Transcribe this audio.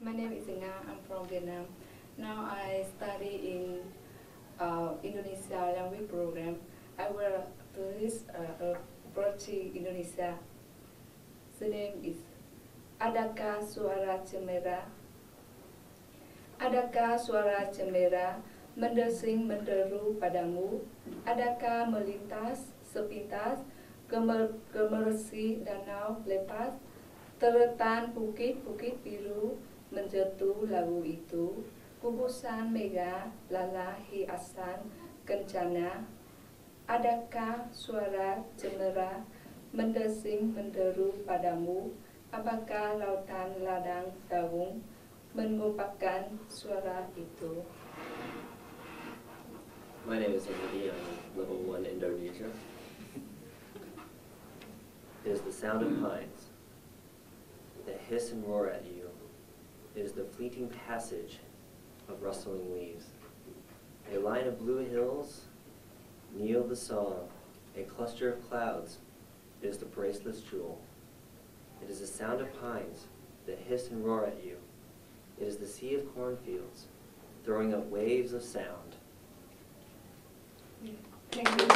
My name is Inga. I'm from Vietnam. Now I study in Indonesia language program. I will tourist approaching Indonesia. The name is Adakah suara cemera? Adakah suara cemera mendesing menderu padamu? Adakah melintas sepintas gemersi danau lepas? Teretan bukit-bukit biru menjatuh lagu itu, gugusan mega lala hiasan kencana. Adakah suara cemera mendesing menderu padamu? Apakah lautan ladang daung menggumpakan suara itu? My name is Andy. I'm level 1 Indonesia. It is the sound of pines that hiss and roar at you. It is the fleeting passage of rustling leaves. A line of blue hills kneel the song, a cluster of clouds. It is the braceless jewel. It is the sound of pines that hiss and roar at you. It is the sea of cornfields throwing up waves of sound. Thank you.